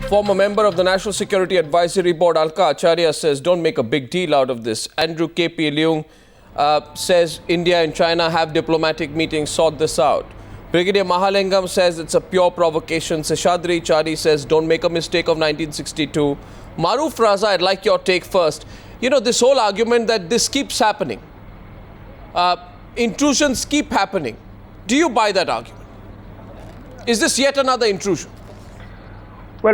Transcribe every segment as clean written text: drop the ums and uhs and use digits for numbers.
Former member of the National Security Advisory Board, Alka Acharya, says don't make a big deal out of this. Andrew K.P. Leung says India and China have diplomatic meetings, sort this out. Brigadier Mahalingam says it's a pure provocation. Seshadri Chari says don't make a mistake of 1962. Maruf Raza, I'd like your take first. You know, this whole argument that this keeps happening. Intrusions keep happening. Do you buy that argument? Is this yet another intrusion? Well,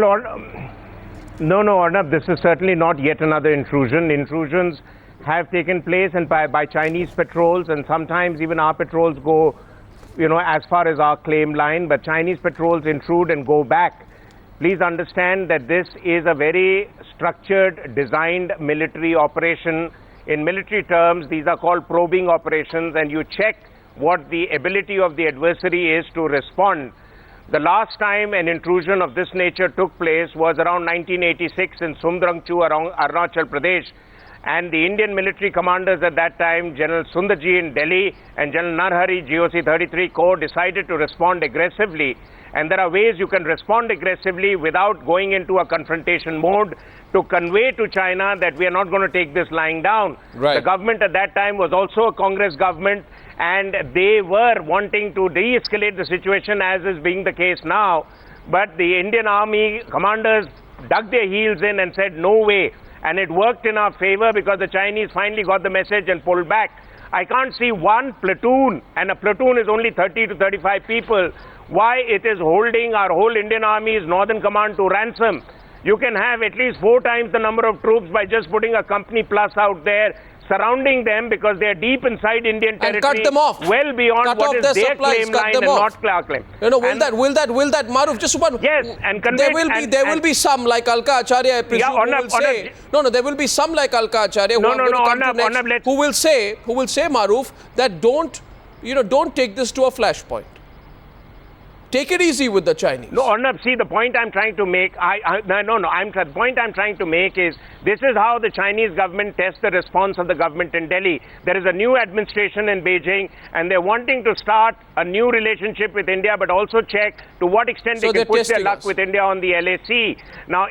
no, Arnab, this is certainly not yet another intrusion. Intrusions have taken place and by Chinese patrols, and sometimes even our patrols go, as far as our claim line, but Chinese patrols intrude and go back. Please understand that this is a very structured, designed military operation. In military terms, these are called probing operations, and you check what the ability of the adversary is to respond. The last time an intrusion of this nature took place was around 1986 in Sumdrangchu, around Arunachal Pradesh. And the Indian military commanders at that time, General Sundarji in Delhi and General Narhari, GOC 33 Corps, decided to respond aggressively. And there are ways you can respond aggressively without going into a confrontation mode to convey to China that we are not going to take this lying down. Right. The government at that time was also a Congress government, and they were wanting to de-escalate the situation, as is being the case now. But the Indian Army commanders dug their heels in and said, no way. And it worked in our favor because the Chinese finally got the message and pulled back. I can't see one platoon, and a platoon is only 30 to 35 people, why it is holding our whole Indian Army's Northern Command to ransom. You can have at least 4 times the number of troops by just putting a company plus out there, surrounding them because they are deep inside Indian territory, and cut them off. Well beyond what is their claim line and not our claim. Will that, Maruf, just one. Yes, and there will be some like Alka Acharya, I presume, who will say, there will be some like Alka Acharya who will say, Maruf, that don't take this to a flashpoint. Take it easy with the Chinese. No, Arnab, see, the point I'm trying to make, the point I'm trying to make is, this is how the Chinese government tests the response of the government in Delhi. There is a new administration in Beijing, and they're wanting to start a new relationship with India, but also check to what extent they can push their luck with India on the LAC. Now,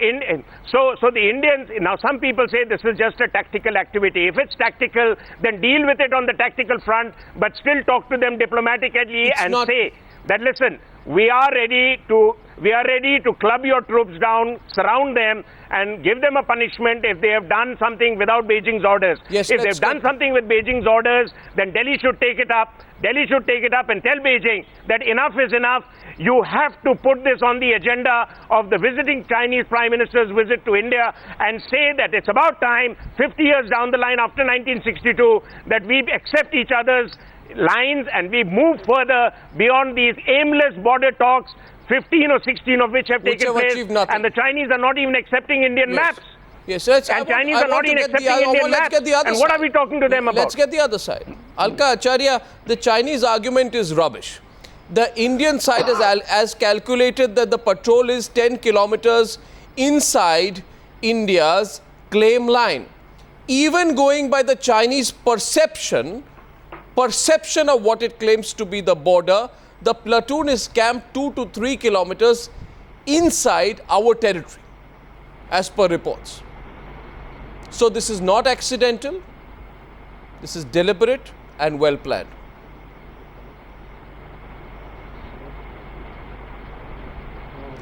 so the Indians, now some people say this is just a tactical activity. If it's tactical, then deal with it on the tactical front, but still talk to them diplomatically and say that, listen, we are ready to club your troops down, surround them, and give them a punishment if they have done something without Beijing's orders. Yes, if they've done something with Beijing's orders, then Delhi should take it up. Delhi should take it up and tell Beijing that enough is enough. You have to put this on the agenda of the visiting Chinese Prime Minister's visit to India and say that it's about time, 50 years down the line after 1962, that we accept each other's lines and we move further beyond these aimless border talks, 15 or 16 of which have taken place, and the Chinese are not even accepting Indian maps. Yes, and Chinese are not even accepting Indian maps. And what are we talking to them about? Let's get the other side. Alka Acharya, the Chinese argument is rubbish. The Indian side has calculated that the patrol is 10 kilometers inside India's claim line. Even going by the Chinese perception of what it claims to be the border, the platoon is camped 2 to 3 kilometers inside our territory, as per reports. So this is not accidental, this is deliberate and well planned.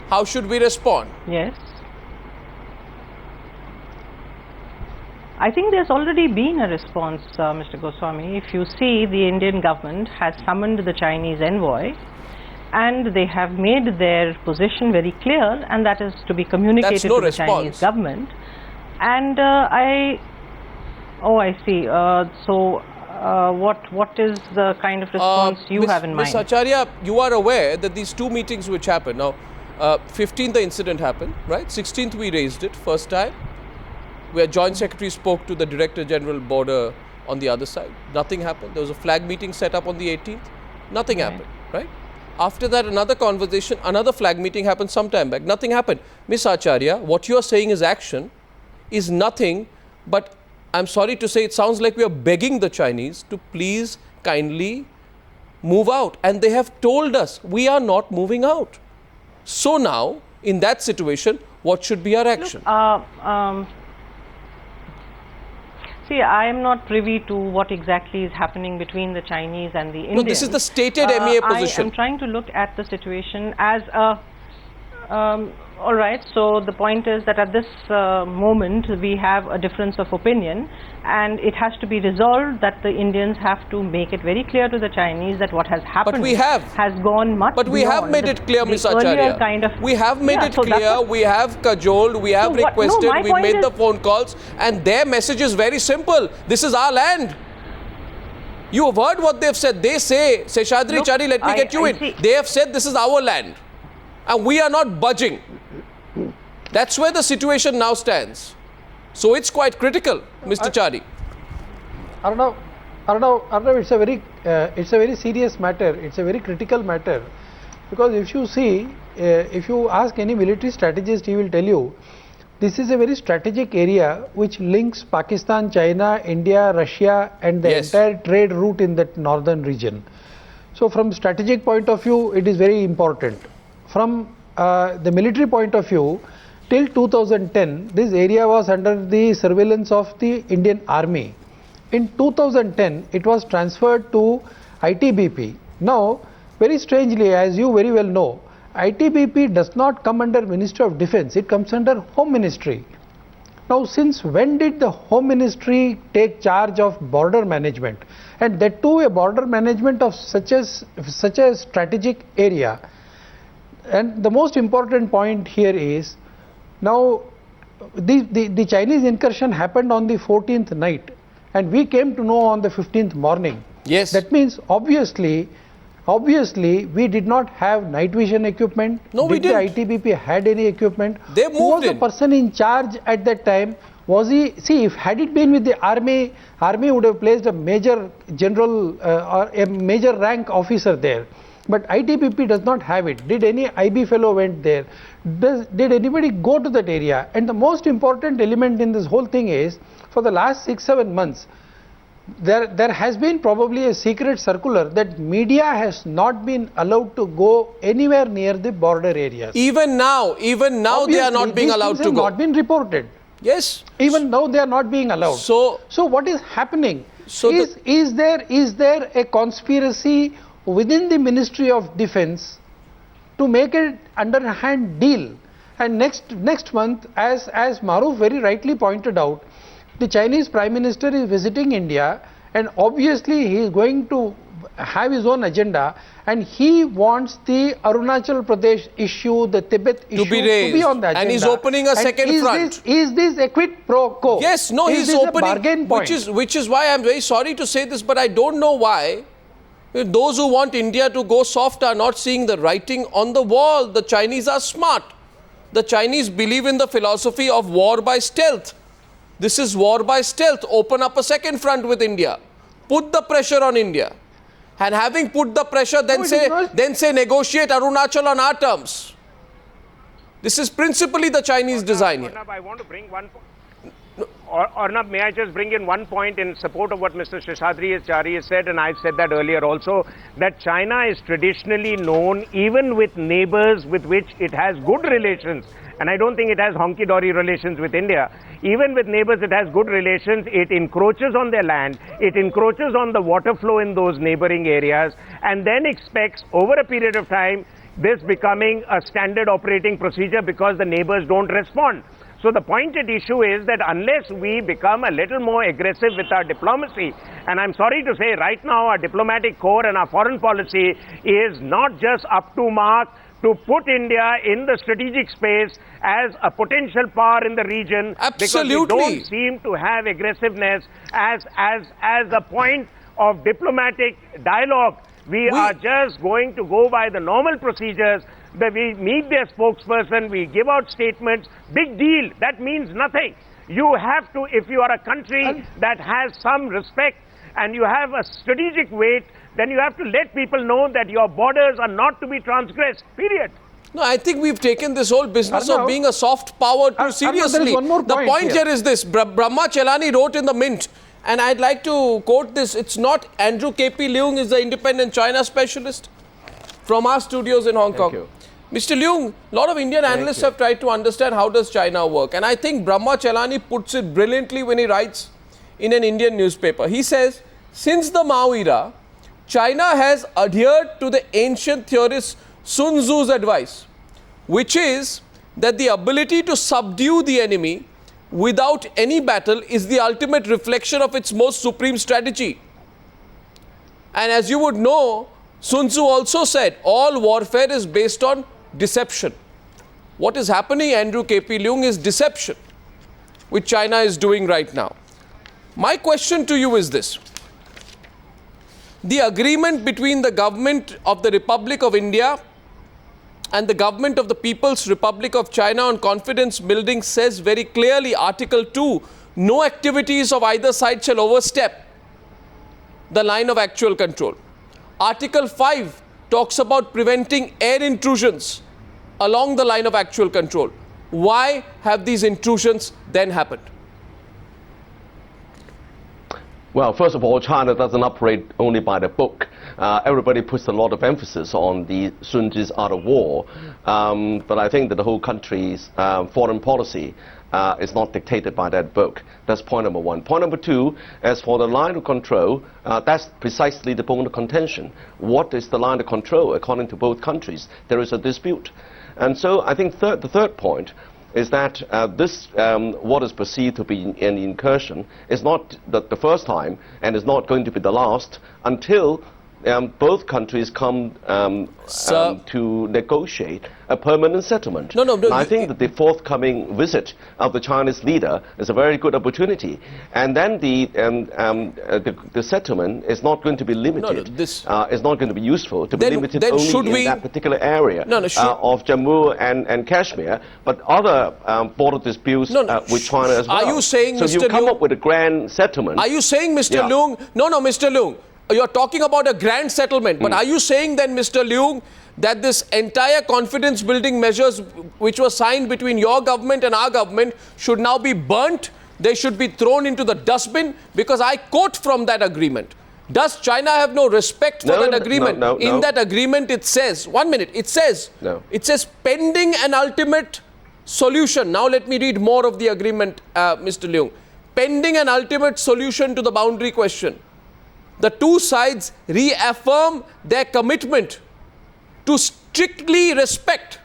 How should we respond? Yes. I think there's already been a response, Mr. Goswami. If you see, the Indian government has summoned the Chinese envoy and they have made their position very clear, and that is to be communicated to the Chinese government. And I see. What is the kind of response you have in mind? Ms. Acharya, you are aware that these 2 meetings which happened, now 15th the incident happened, right? 16th we raised it, first time, where Joint Secretary spoke to the Director General Border on the other side. Nothing happened. There was a flag meeting set up on the 18th. Nothing happened, right? After that, another conversation, another flag meeting happened some time back. Nothing happened. Ms. Acharya, what you are saying is action, is nothing but, I'm sorry to say, it sounds like we are begging the Chinese to please kindly move out. And they have told us, we are not moving out. So now, in that situation, what should be our action? See, I am not privy to what exactly is happening between the Chinese and the Indians. No, this is the stated MEA position. I am trying to look at the situation as a all right, so the point is that at this moment we have a difference of opinion, and it has to be resolved that the Indians have to make it very clear to the Chinese that what has happened has gone much But we have made it clear, Ms. Acharya. We have made it clear, we have cajoled, we have requested, we made the phone calls, and their message is very simple. This is our land. You have heard what they've said. They say, Seshadri Chari, let me get you in. They have said this is our land, and we are not budging. That's where the situation now stands. So it's quite critical, Mr. Chari. Arnav, it's a very serious matter. It's a very critical matter, because if you see, if you ask any military strategist, he will tell you this is a very strategic area which links Pakistan, China, India, Russia, and the entire trade route in that northern region. So from strategic point of view, it is very important. From the military point of view, till 2010, this area was under the surveillance of the Indian Army. In 2010, it was transferred to ITBP. Now, very strangely, as you very well know, ITBP does not come under Ministry of Defence, it comes under Home Ministry. Now, since when did the Home Ministry take charge of border management? And that too, a border management of such a strategic area. And the most important point here is, now the Chinese incursion happened on the 14th night, and we came to know on the 15th morning. Yes. That means obviously we did not have night vision equipment. No, we didn't. The ITBP had any equipment? They moved in. Who was the person in charge at that time? Was he, see, if had it been with the army would have placed a major general or a major rank officer there. But ITBP does not have it. Did any IB fellow went there? Did anybody go to that area? And the most important element in this whole thing is, for the last 6-7 months, there has been probably a secret circular that media has not been allowed to go anywhere near the border areas. Even now obviously, they are not being allowed to go. Not been reported. Yes. Even now they are not being allowed. So what is happening? So is there a conspiracy within the Ministry of Defence to make an underhand deal? And next month, as Maruf very rightly pointed out, the Chinese Prime Minister is visiting India, and obviously he is going to have his own agenda, and he wants the Arunachal Pradesh issue, the Tibet issue to be on the agenda. And he's opening a second front. Is this a quid pro quo? Yes, no, he's opening, which is why I'm very sorry to say this, but I don't know why those who want India to go soft are not seeing the writing on the wall. The Chinese are smart. The Chinese believe in the philosophy of war by stealth. This is war by stealth. Open up a second front with India. Put the pressure on India. And having put the pressure, then say negotiate Arunachal on our terms. This is principally the Chinese design here. I want to bring one point. Arnab, may I just bring in one point in support of what Mr. Seshadri Chari has said, and I've said that earlier also, that China is traditionally known, even with neighbors with which it has good relations, and I don't think it has honky-dory relations with India. Even with neighbors it has good relations, it encroaches on their land, it encroaches on the water flow in those neighboring areas, and then expects over a period of time this becoming a standard operating procedure because the neighbors don't respond. So the pointed issue is that unless we become a little more aggressive with our diplomacy, and I'm sorry to say right now our diplomatic corps and our foreign policy is not just up to mark to put India in the strategic space as a potential power in the region. Absolutely. Because we don't seem to have aggressiveness as a point of diplomatic dialogue. We are just going to go by the normal procedures. That we meet their spokesperson, we give out statements, big deal, that means nothing. You have to, if you are a country that has some respect and you have a strategic weight, then you have to let people know that your borders are not to be transgressed, period. No, I think we've taken this whole business of being a soft power too seriously. The point here is this, Brahma Chelani wrote in the Mint, and I'd like to quote this, it's not Andrew K.P. Leung is the independent China specialist from our studios in Hong Kong. Mr. Leung, a lot of Indian analysts have tried to understand how does China work. And I think Brahma Chelani puts it brilliantly when he writes in an Indian newspaper. He says, since the Mao era, China has adhered to the ancient theorist Sun Tzu's advice, which is that the ability to subdue the enemy without any battle is the ultimate reflection of its most supreme strategy. And as you would know, Sun Tzu also said, all warfare is based on deception. What is happening, Andrew K.P. Leung, is deception, which China is doing right now. My question to you is this. The agreement between the government of the Republic of India and the government of the People's Republic of China on confidence building says very clearly, Article 2, no activities of either side shall overstep the line of actual control. Article 5 talks about preventing air intrusions along the line of actual control. Why have these intrusions then happened? Well, first of all, China doesn't operate only by the book. Everybody puts a lot of emphasis on the Sun Tzu's art of war, but I think that the whole country's foreign policy is not dictated by that book. That's point number one. Point number two, as for the line of control, that's precisely the bone of contention. What is the line of control according to both countries? There is a dispute. And so I think the third point is that what is perceived to be an incursion is not the first time and is not going to be the last until both countries come to negotiate a permanent settlement. No, and I think that the forthcoming visit of the Chinese leader is a very good opportunity. And then the settlement is not going to be limited. Is not going to be useful to be limited only in that particular area of Jammu and Kashmir, but other border disputes with China as well. Are you saying, so Mr. you come Leung, up with a grand settlement? Are you saying, Mr. Leung? No, Mr. Leung. You're talking about a grand settlement, but are you saying then, Mr. Leung, that this entire confidence building measures which were signed between your government and our government should now be burnt? They should be thrown into the dustbin? Because I quote from that agreement. Does China have no respect for that agreement? In that agreement it says, 1 minute, it says pending an ultimate solution. Now let me read more of the agreement, Mr. Leung. Pending an ultimate solution to the boundary question, the two sides reaffirm their commitment to strictly respect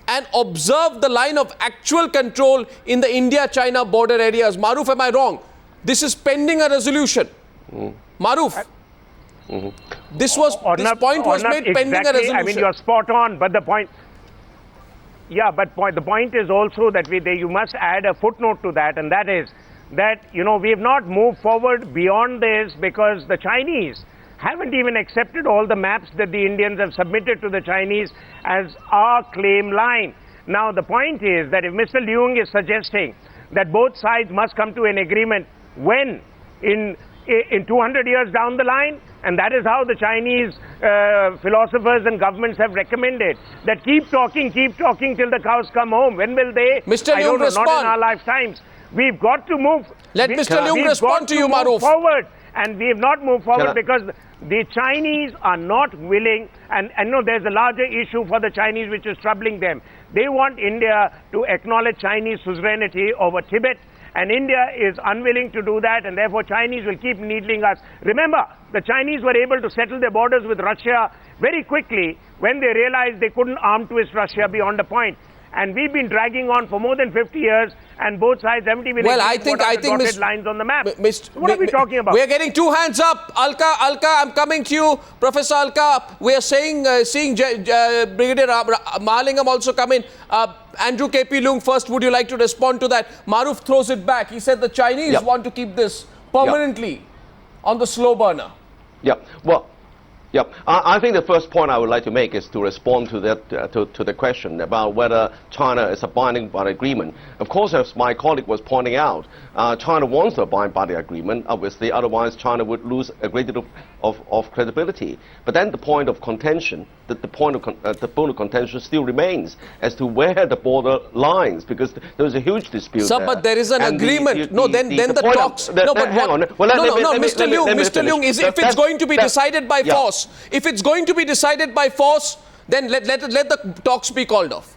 and observe the line of actual control in the India-China border areas. Maruf, am I wrong? This is pending a resolution. Maruf, this point was made pending a resolution. I mean, you're spot on, but the point... Yeah, but the point is also that you must add a footnote to that, and that is that, you know, we have not moved forward beyond this because the Chinese haven't even accepted all the maps that the Indians have submitted to the Chinese as our claim line. Now, the point is that if Mr. Leung is suggesting that both sides must come to an agreement when in 200 years down the line, and that is how the Chinese philosophers and governments have recommended, that keep talking till the cows come home. When will they? Mr. Leung, respond. Not in our lifetimes. We've got to move. Let Mr. Leung respond to you, Maruf. Forward, and we have not moved forward because the Chinese are not willing, and no, there's a larger issue for the Chinese which is troubling them. They want India to acknowledge Chinese suzerainty over Tibet, and India is unwilling to do that, and therefore Chinese will keep needling us. Remember, the Chinese were able to settle their borders with Russia very quickly when they realized they couldn't arm twist Russia beyond a point. And we've been dragging on for more than 50 years, and both sides haven't even dotted lines on the map. What are we talking about? We are getting two hands up. Alka, I'm coming to you. Professor Alka, we are seeing Brigadier Mahalingam also come in. Andrew K.P. Leung first, would you like to respond to that? Maruf throws it back. He said the Chinese want to keep this permanently on the slow burner. I think the first point I would like to make is to respond to that to the question about whether China is abiding by the agreement. Of course, as my colleague was pointing out, China wants to abide by the agreement. Obviously, otherwise China would lose a great deal of credibility. But then the point of contention, the bone of contention still remains as to where the border lines, because there is a huge dispute. Sir, but there is an agreement. Then the talks. Hang on. Mr. Leung, if it's going to be decided by force, if it's going to be decided by force, then let the talks be called off.